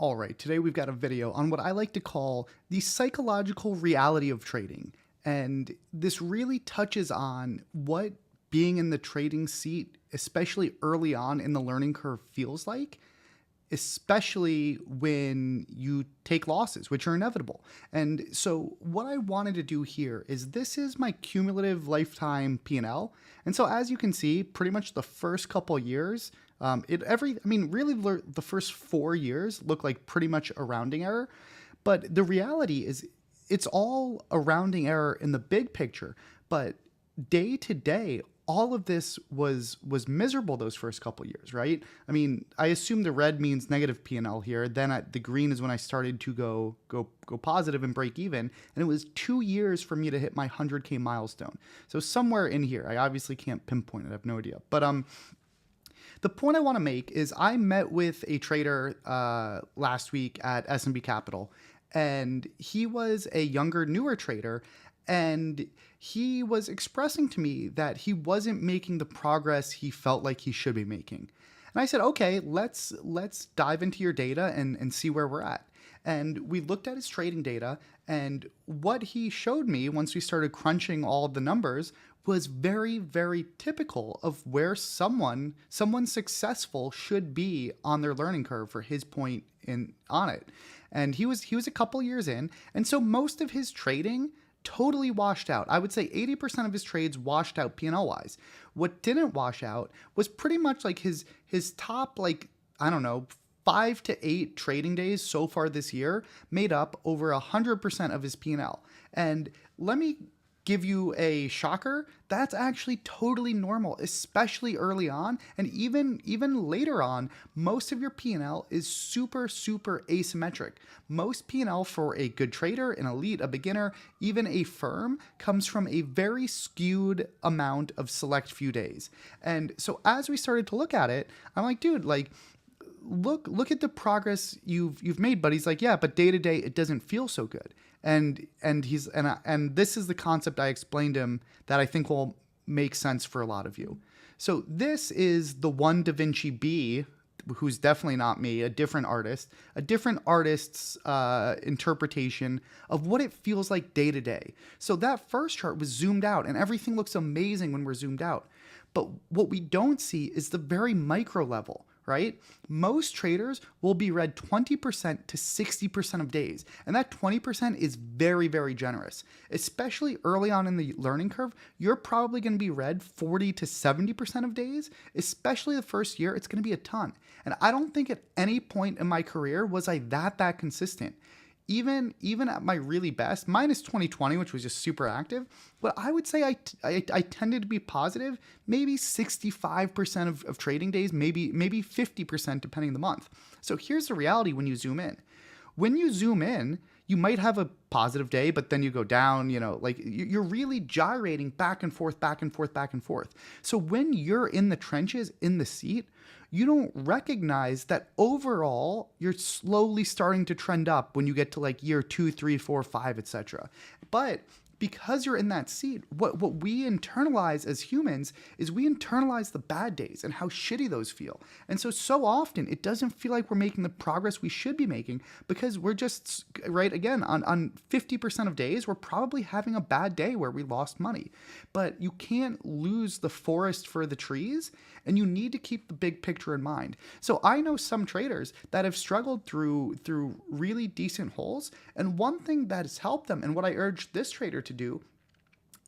All right, today we've got a video on what I like to call the psychological reality of trading. And this really touches on what being in the trading seat, especially early on in the learning curve, feels like, especially when you take losses, which are inevitable. And so what I wanted to do here is this is my cumulative lifetime P&L. And so as you can see, pretty much the first couple years, really the first 4 years look like pretty much a rounding error. But the reality is it's all a rounding error in the big picture. But day to day, all of this was miserable those first couple years, right? I mean, I assume the red means negative P&L here. Then the green is when I started to go positive and break even, and it was 2 years for me to hit my 100K milestone. So somewhere in here, I obviously can't pinpoint it. I have no idea, but the point I want to make is I met with a trader last week at SMB Capital, and he was a younger, newer trader, and he was expressing to me that he wasn't making the progress he felt like he should be making. And I said, okay, let's dive into your data and see where we're at. And we looked at his trading data, and what he showed me once we started crunching all of the numbers was very, very typical of where someone successful should be on their learning curve for his point in on it. And he was a couple years in, and so most of his trading totally washed out. I would say 80% of his trades washed out P&L wise. What didn't wash out was pretty much like his top, like, I don't know, 5 to 8 trading days so far this year made up over 100% of his P&L. And let me give you a shocker, that's actually totally normal, especially early on, and even later on. Most of your P&L is super asymmetric. Most P&L for a good trader, an elite, a beginner, even a firm comes from a very skewed amount of select few days. And so as we started to look at it, I'm like, dude, like, look at the progress you've made. But he's like, yeah, but day to day it doesn't feel so good. And this is the concept I explained to him that I think will make sense for a lot of you. So this is the one Da Vinci B, who's definitely not me, a different artist's interpretation of what it feels like day to day. So that first chart was zoomed out, and everything looks amazing when we're zoomed out. But what we don't see is the very micro level, right? Most traders will be read 20% to 60% of days. And that 20% is very, very generous. Especially early on in the learning curve, you're probably going to be read 40 to 70% of days. Especially the first year, it's going to be a ton. And I don't think at any point in my career was I that consistent. Even at my really best, minus 2020, which was just super active, but I would say I tended to be positive, maybe 65% of trading days, maybe 50% depending on the month. So here's the reality when you zoom in. When you zoom in, you might have a positive day, but then you go down, like you're really gyrating back and forth. So when you're in the trenches, in the seat, you don't recognize that overall you're slowly starting to trend up when you get to like year 2, 3, 4, 5, etc. But because you're in that seat, what we internalize as humans is we internalize the bad days and how shitty those feel. And so often it doesn't feel like we're making the progress we should be making because we're just, right, again, on 50% of days, we're probably having a bad day where we lost money. But you can't lose the forest for the trees, and you need to keep the big picture in mind. So I know some traders that have struggled through really decent holes, and one thing that has helped them, and what I urge this trader to do,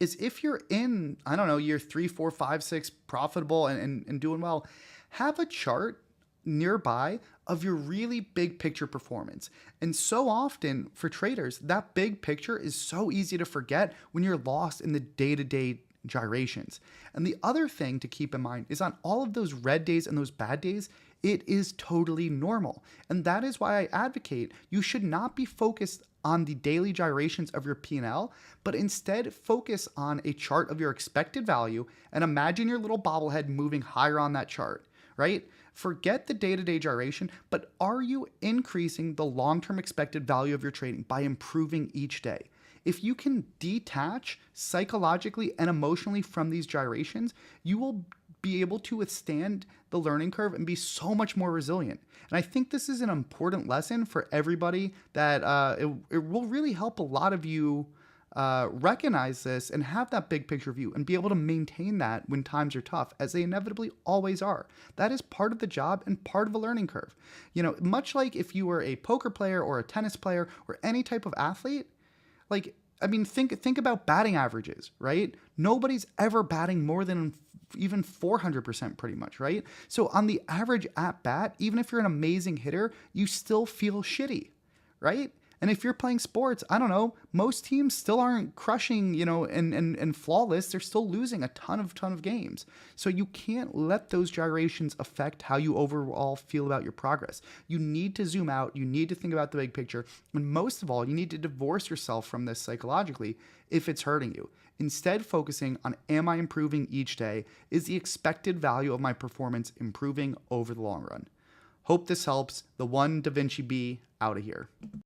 is if you're in, I don't know, year 3, 4, 5, 6, profitable and doing well, have a chart nearby of your really big picture performance. And so often for traders, that big picture is so easy to forget when you're lost in the day-to-day gyrations. And the other thing to keep in mind is on all of those red days and those bad days, it is totally normal. And that is why I advocate you should not be focused on the daily gyrations of your P&L, but instead focus on a chart of your expected value and imagine your little bobblehead moving higher on that chart, right? Forget the day-to-day gyration, but are you increasing the long-term expected value of your trading by improving each day? If you can detach psychologically and emotionally from these gyrations, you will be able to withstand the learning curve and be so much more resilient. And I think this is an important lesson for everybody that it will really help a lot of you recognize this and have that big picture view and be able to maintain that when times are tough, as they inevitably always are. That is part of the job and part of a learning curve. You know, much like if you were a poker player or a tennis player or any type of athlete, like, I mean, think about batting averages, right? Nobody's ever batting more than even 400% pretty much, right? So on the average at bat, even if you're an amazing hitter, you still feel shitty, right? And if you're playing sports, I don't know, most teams still aren't crushing, you know, and flawless. They're still losing a ton of games. So you can't let those gyrations affect how you overall feel about your progress. You need to zoom out. You need to think about the big picture. And most of all, you need to divorce yourself from this psychologically if it's hurting you. Instead, focusing on, am I improving each day? Is the expected value of my performance improving over the long run? Hope this helps. The one Da Vinci B, out of here.